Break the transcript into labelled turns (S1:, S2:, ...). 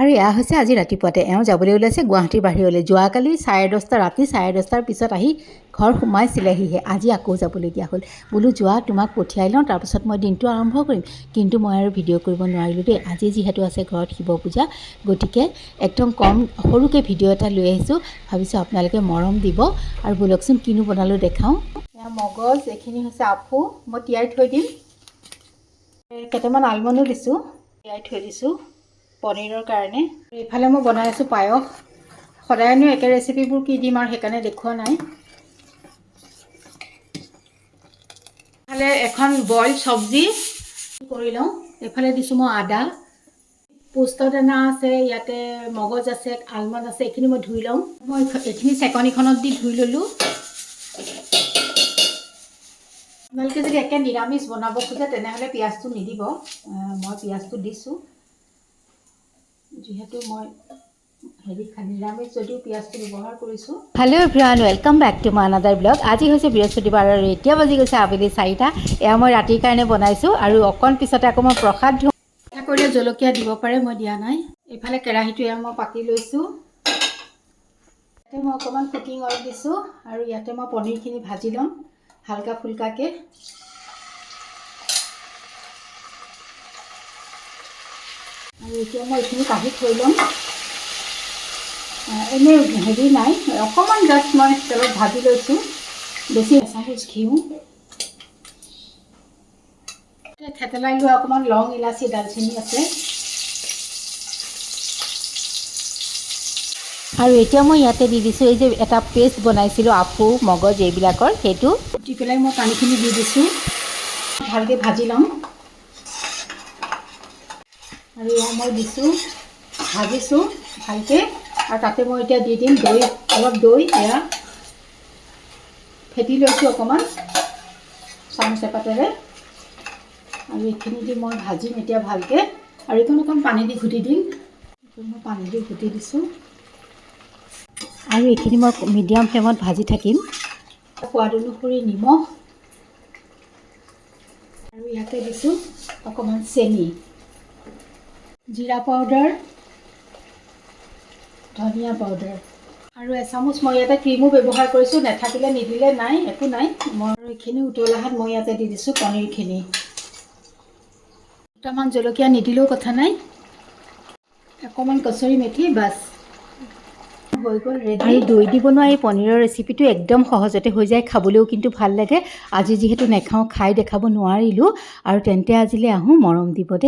S1: আৰু এয়া হৈছে আজি ৰাতিপুৱাতে এওঁ যাবলৈ ওলাইছে গুৱাহাটীৰ বাহিৰলৈ। যোৱাকালি 10:30 ৰাতি 10:30 পিছত আহি ঘৰ সোমাইছিলেহিহে। আজি আকৌ যাবলগীয়া হ'ল। বোলো যোৱা তোমাক পঠিয়াই লওঁ, তাৰপিছত মই দিনটো আৰম্ভ কৰিম। কিন্তু মই আৰু ভিডিঅ' কৰিব নোৱাৰিলোঁ দেই। আজি যিহেতু আছে ঘৰত শিৱ পূজা, গতিকে একদম কম সৰুকৈ ভিডিঅ' এটা লৈ আহিছোঁ। ভাবিছোঁ আপোনালোকে মৰম দিব। আৰু ব'লকচোন কিনো বনালোঁ দেখাওঁ। এয়া মগজ, এইখিনি হৈছে আফু, মই তিয়াই থৈ দিম। কেইটামান আলমণ্ডো দিছোঁ, তিয়াই থৈ দিছোঁ পনীৰৰ কাৰণে। এইফালে মই বনাই আছোঁ পায়স। সদায়নো একে ৰেচিপিবোৰ কি দিম আৰু সেইকাৰণে দেখুওৱা নাই। এইফালে এখন বইল চব্জি কৰি লওঁ। এইফালে দিছোঁ মই আদা, পোস্ত দানা আছে, ইয়াতে মগজ আছে, আলমণ্ড আছে, এইখিনি মই ধুই লওঁ। মই এইখিনি চেকনিখনত দি ধুই ল'লোঁ। আপোনালোকে যদি একে নিৰামিষ বনাব খোজে তেনেহ'লে পিঁয়াজটো নিদিব। মই পিঁয়াজটো দিছোঁ, যিহেতু মই নিৰামিষ যদিও পিঁয়াজটো ব্যৱহাৰ কৰিছোঁ। Hello' everyone, welcome back to my another blog. আজি হৈছে বৃহস্পতিবাৰ আৰু এতিয়া বাজি গৈছে আবেলি 4টা। এয়া মই ৰাতিৰ কাৰণে বনাইছোঁ আৰু অকণ পিছতে আকৌ মই প্ৰসাদ দিওঁ। এটা কৰিলে জলকীয়া দিব পাৰে, মই দিয়া নাই। এইফালে কেৰাহীটো এয়া মই পাতি লৈছোঁ। ইয়াতে মই অকণমান কুকিং অইল দিছোঁ আৰু ইয়াতে মই পনীৰখিনি ভাজি ল'ম হালকা ফুলকাকৈ। আৰু এতিয়া মই এইখিনি কাঢ়ি থৈ ল'ম। এনেই হেৰি নাই, অকণমান জাষ্ট মই তেলত ভাজি লৈছোঁ, বেছি এচামুচ ঘিউ, থেতেলাই লোৱা অকণমান লং, ইলাচি, দালচেনি আছে। আৰু এতিয়া মই ইয়াতে দি দিছোঁ এই যে এটা পেষ্ট বনাইছিলোঁ আফু, মগজ এইবিলাকৰ, সেইটো উঠি পেলাই মই পানীখিনি দি দিছোঁ। ভালকৈ ভাজি ল'ম। আৰু এয়া মই দিছোঁ, ভাজিছোঁ ভালকৈ। আৰু তাতে মই এতিয়া দি দিম দৈ, অলপ দৈ। এয়া ফেটি লৈছোঁ অকণমান চামুচ এপাতেৰে। আৰু এইখিনি দি মই ভাজিম এতিয়া ভালকৈ। আৰু এইখন অকণ পানী দি ঘুটি দিম। মই পানী দি ঘুটি দিছোঁ। আৰু এইখিনি মই মিডিয়াম ফ্লেমত ভাজি থাকিম। সোৱাদ অনুসৰি নিমখ, আৰু ইয়াতে দিছোঁ অকণমান চেনি, জিৰা পাউডাৰ, ধনিয়া পাউডাৰ, আৰু এচামুচ মই ইয়াতে ক্ৰীমো ব্যৱহাৰ কৰিছোঁ। নাথাকিলে নিদিলে নাই, একো নাই। মই এইখিনি উতলাহাত মই ইয়াতে দি দিছোঁ পনীৰখিনি। দুটামান জলকীয়া নিদিলেও কথা নাই, অকণমান কচুৰি মেথি, বাছ হৈ গ'ল ৰেডি। আৰু দৈ দি বনোৱা এই পনীৰৰ ৰেচিপিটো একদম সহজতে হৈ যায়, খাবলৈও কিন্তু ভাল লাগে। আজি যিহেতু নেখাওঁ, খাই দেখাব নোৱাৰিলোঁ, আৰু তেন্তে আজিলৈ আহোঁ, মৰম দিব দেই।